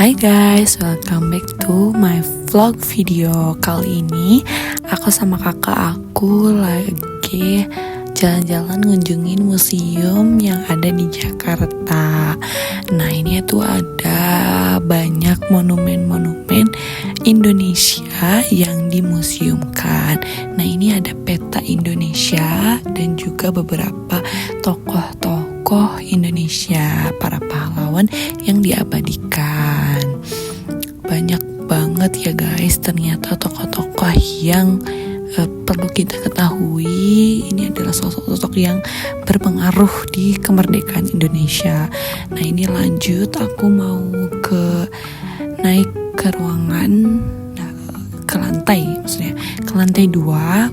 Hai guys, welcome back to my vlog video. Kali ini aku sama kakak aku lagi jalan-jalan ngunjungin museum yang ada di Jakarta. Nah, ini tuh ada banyak monumen-monumen Indonesia yang dimuseumkan. Nah, ini ada peta Indonesia dan juga beberapa tokoh-tokoh Indonesia, para pahlawan yang diabadikan. Banyak banget ya guys, ternyata tokoh-tokoh yang perlu kita ketahui. Ini adalah sosok-sosok yang berpengaruh di kemerdekaan Indonesia. Nah, ini lanjut, aku mau naik ke ruangan, ke lantai 2.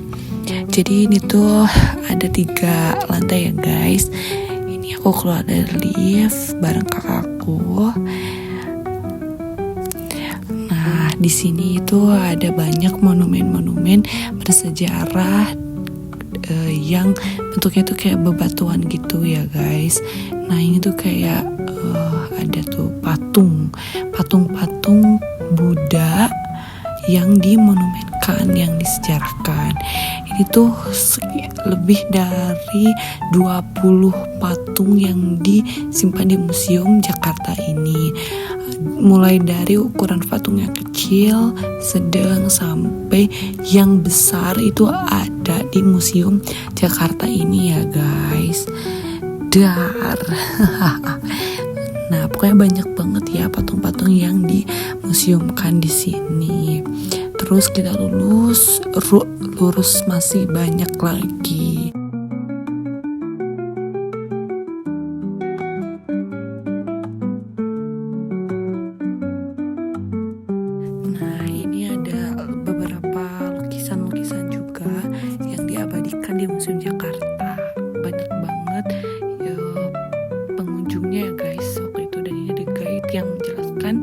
Jadi ini tuh ada 3 lantai ya guys. Ini aku keluar dari lift bareng kakakku. Nah, di sini itu ada banyak monumen-monumen bersejarah yang bentuknya tuh kayak bebatuan gitu ya guys. Nah, ini tuh kayak ada tuh patung-patung Buddha yang dimonumenkan, yang disejarahkan. Ini tuh lebih dari 20 patung yang disimpan di Museum Jakarta ini. Mulai dari ukuran patung yang kecil, sedang, sampai yang besar itu ada di Museum Jakarta ini ya guys. Nah, pokoknya banyak banget ya patung-patung yang dimuseumkan di sini. Terus kita lurus masih banyak lagi. Nah, ini ada beberapa lukisan-lukisan juga yang diabadikan di Museum Jakarta. Banyak banget ya, pengunjungnya ya guys waktu itu, dan ini ada guide yang menjelaskan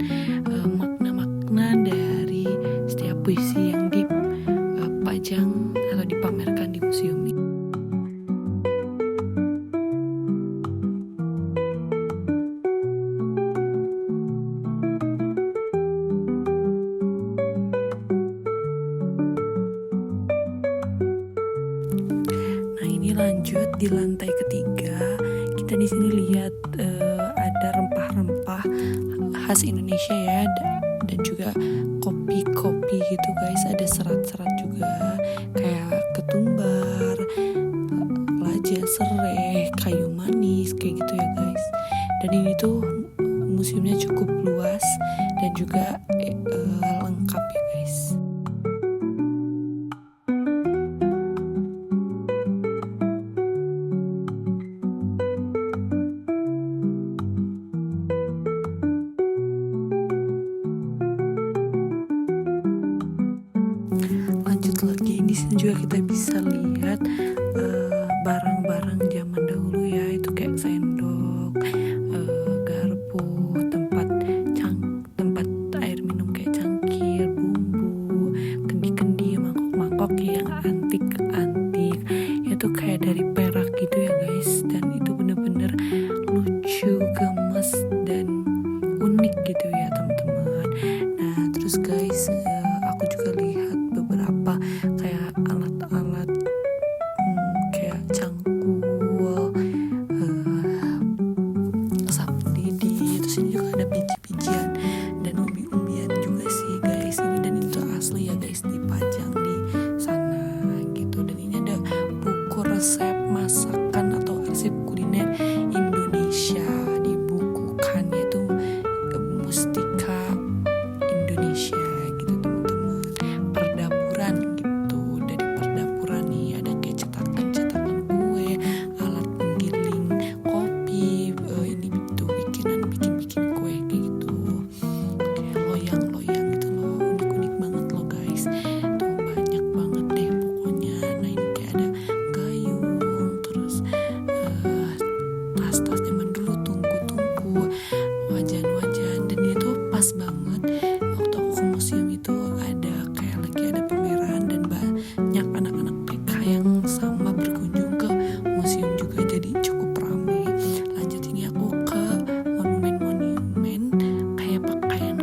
makna-makna dari setiap puisi yang dipajang atau dipamerkan di museum ini. Nah, ini lanjut di lantai ketiga. Kita di sini lihat ada rempah-rempah khas Indonesia ya, dan juga kopi gitu guys. Ada serat-serat juga kayak ketumbar, laja, serai, kayu manis kayak gitu ya guys. Dan ini tuh museumnya cukup luas dan juga lengkap ya guys. Lanjut lagi, di sini juga kita bisa lihat barang-barang zaman dahulu ya, itu kayak sendok, garpu, tempat air minum kayak cangkir, bumbu, kendi-kendi, mangkok-mangkok yang antik-antik. Itu kayak dari perak gitu ya guys, dan itu bener-bener lucu, gemes, dan unik gitu ya teman-teman. Nah, terus guys, aku juga lihat beberapa kayak alat-alat kayak cangkul, sapu lidi. Terus ini juga ada biji-bijian dan umbi-umbian juga sih guys ini, dan itu asli ya guys, dipajang di sana gitu. Dan ini ada buku resep masakan atau arsip kuliner Indonesia, dibukukan, yaitu Mustika Indonesia gitu teman-teman. Perdapuran gitu, dari perdapuran nih ada kayak cetakan kue, alat penggiling kopi, ini tuh bikin kue kayak gitu, kayak loyang gitu loh, unik banget loh guys. Tuh banyak banget deh pokoknya. Nah, ini kayak ada gayung, terus tas-tas zaman dulu, tungku, wajan-wajan. Dan itu pas banget waktu aku ke museum itu, ada kayak lagi ada pameran dan banyak anak-anak TK yang sama berkunjung ke museum juga, jadi cukup ramai. Lanjut, ini aku ke monumen-monumen kayak pakaian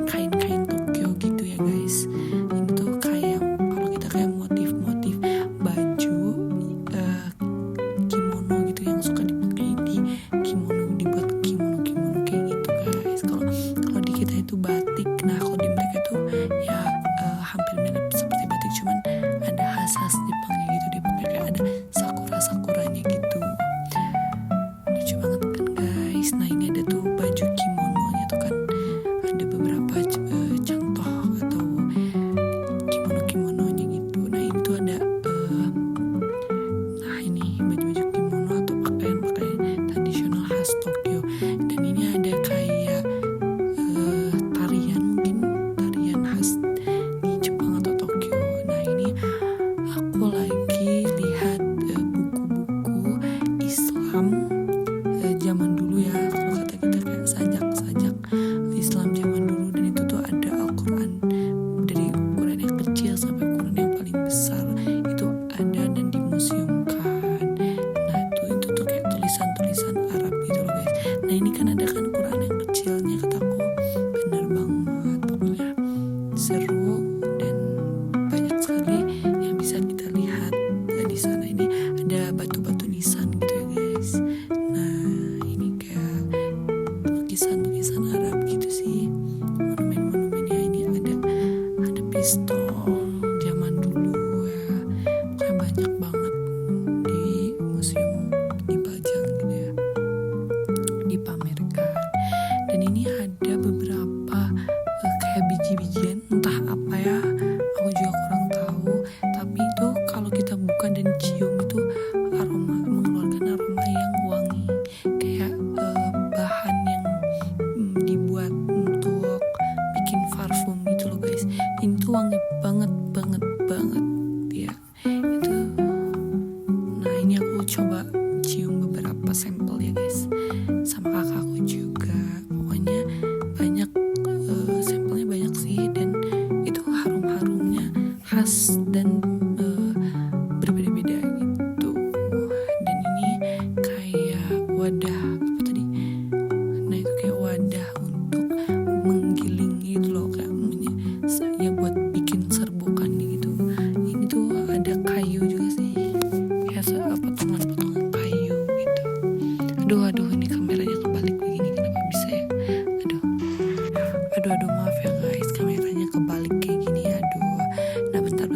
dan berbeda-beda gitu. Dan ini kayak wadah apa tadi? Nah itu kayak wadah untuk menggiling gitu loh, kayak ya buat bikin serbukan gitu. Ini tuh ada kayu juga sih, kayak potongan-potongan kayu gitu. Aduh ini kameranya kebalik begini, kenapa bisa ya? Aduh maaf ya guys, kameranya kebalik kayak gini. Aduh. Nah bentar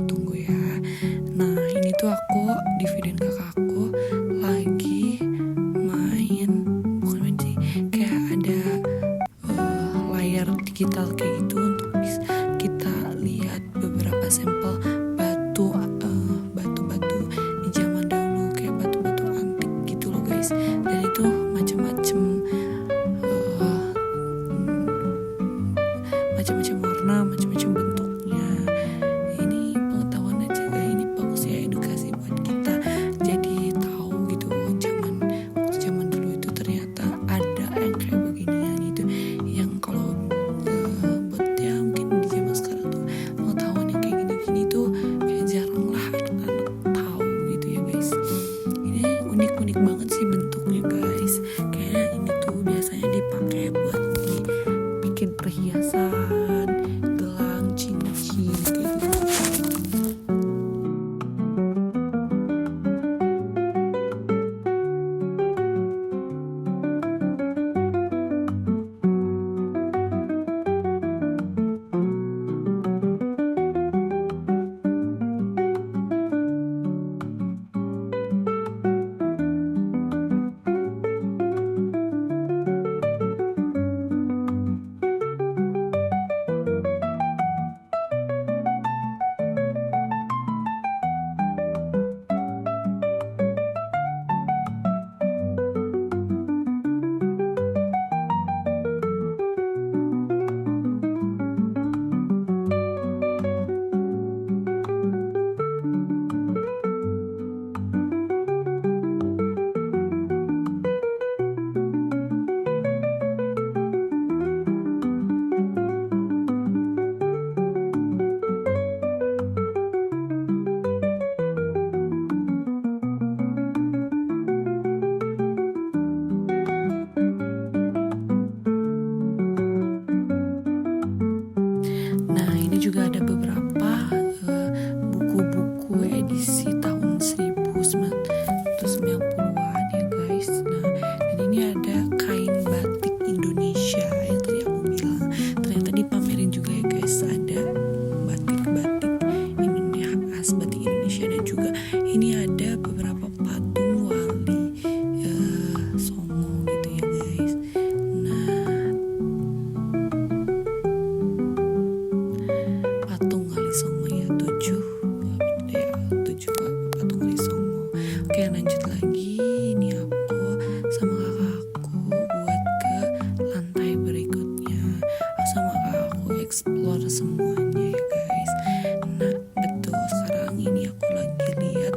tunggu ya. Nah ini tuh aku di videoin kakak aku lagi bukan main sih, kayak ada layar digital kayak gitu untuk bisa kita lihat beberapa sampel batu di zaman dahulu, kayak batu-batu antik gitu loh guys. Dan itu macam-macam warna, macam-macam bentuknya. Ini pengetahuan aja, ini bagus ya, edukasi buat kita. Jadi tahu gitu zaman dulu itu ternyata ada yang kayak beginian itu, yang kalau buat ya mungkin di zaman sekarang tuh pengetahuan yang kayak gini-gini tuh kayak jarang lah anak-anak tahu gitu ya guys. Ini unik banget sih bentuknya guys. Kayaknya ini tuh biasanya dipakai buat bikin perhiasan, gelang, cincin kayak gitu. Juga ada beberapa buku-buku edisi tahun 1990-an ya guys. Nah dan ini ada kain batik Indonesia yang tadi aku bilang, ternyata dipamerin juga ya guys. Ada batik Indonesia, batik Indonesia, dan juga ini ada beberapa patung wali Songo gitu ya guys. Songo ya, 7 patung wali Songo. Oke lanjut lagi, ini aku sama kakakku buat ke lantai berikutnya. Sama kakakku explore semuanya ya guys. Nah betul, sekarang ini aku lagi lihat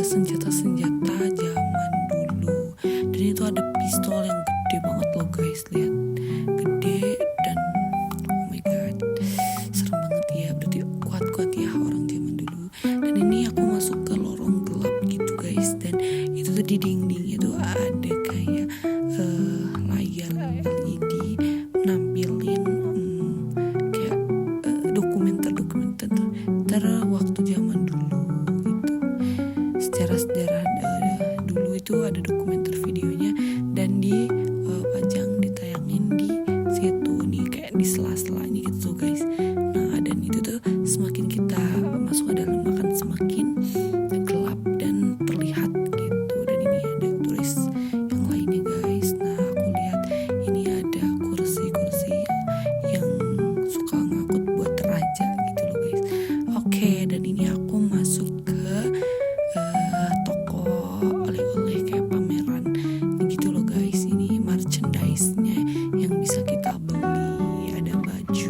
senjata-senjata zaman dulu. Dan itu ada pistol yang gede banget loh guys, lihat, gede dan oh my god, serem banget ya. Berarti kuat ya orang zaman dulu. Dan ini aku masuk ke lorong gelap gitu guys, dan itu tuh di dinding itu ada kayak layar LED nampilin kayak dokumenter waktu zaman dulu gitu. Secara sejarah dulu itu ada dokumenter videonya dan ditayangin di situ nih, kayak di sela-sela ini gitu guys. Nah dan itu tuh semakin kita masuk ke dalam akan semakin gelap dan terlihat gitu. Dan ini ada tulis yang lainnya guys. Nah aku lihat ini ada kursi yang suka ngangkut buat raja gitu loh guys. Oke, dan ini aku masuk ke toko oleh-oleh kayak pameran gitu loh guys. Ini merchandise-nya yang bisa kita beli, ada baju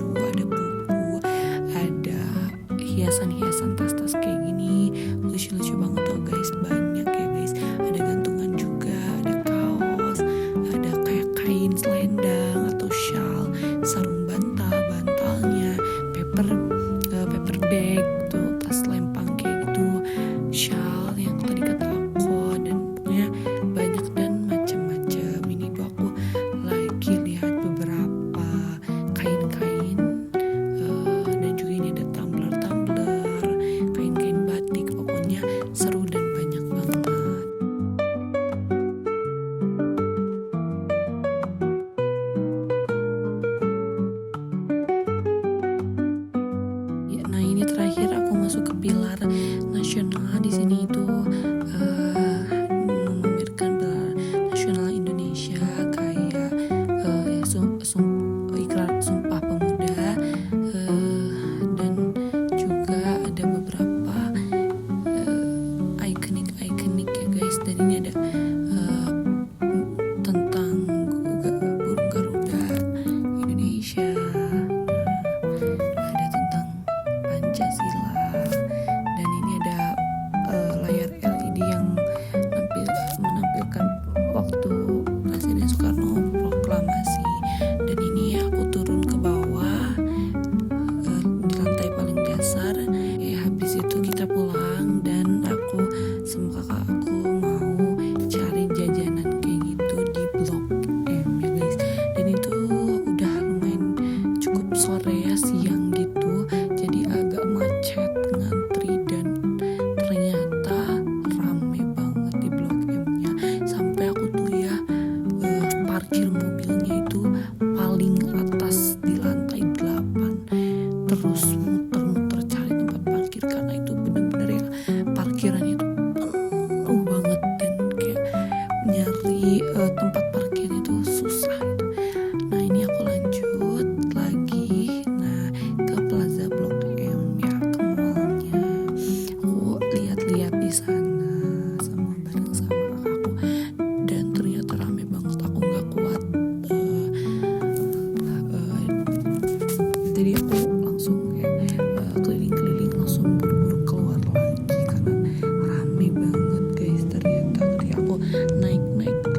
jadi aku langsung kayak keliling-keliling, langsung buru-buru keluar lagi karena rame banget guys. Ternyata ketika aku naik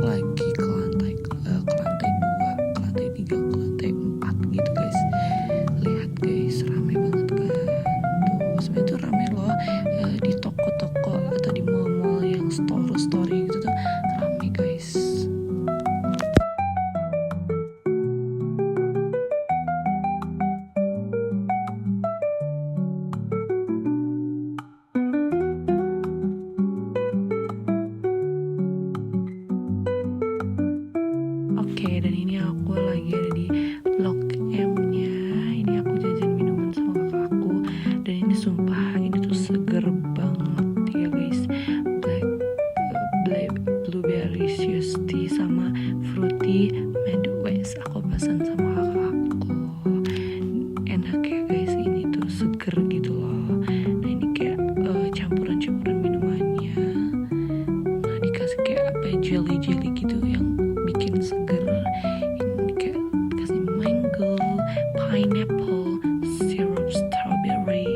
lagi ke lantai 2, ke lantai 3, ke lantai 4 gitu guys. Lihat guys, rame banget kan tuh. Sebenarnya tuh rame loh, di toko-toko atau di mall-mall yang story gitu tuh rame guys. Oke, dan ini aku lagi ada di Blok M-nya. Ini aku jajan minuman sama kakak aku. Dan ini sumpah, ini tuh seger banget ya guys. Blueberry Swiss tea sama fruity Midwest. Aku pesan sama kakak aku. Enak ya guys, ini tuh seger gitu loh. Nah ini kayak campuran-campuran minumannya. Nah dikasih kayak apa, jelly gitu yang bikin seger. Ini kayak kasih mango, pineapple, syrup strawberry.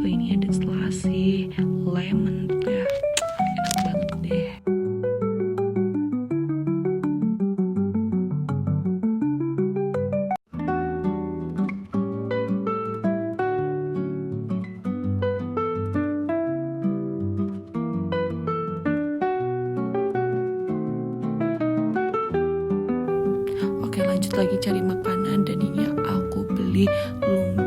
Ini ada selasi, lemon ya. Enak banget deh. Oke, lanjut lagi cari makanan, dan ini aku beli lumpia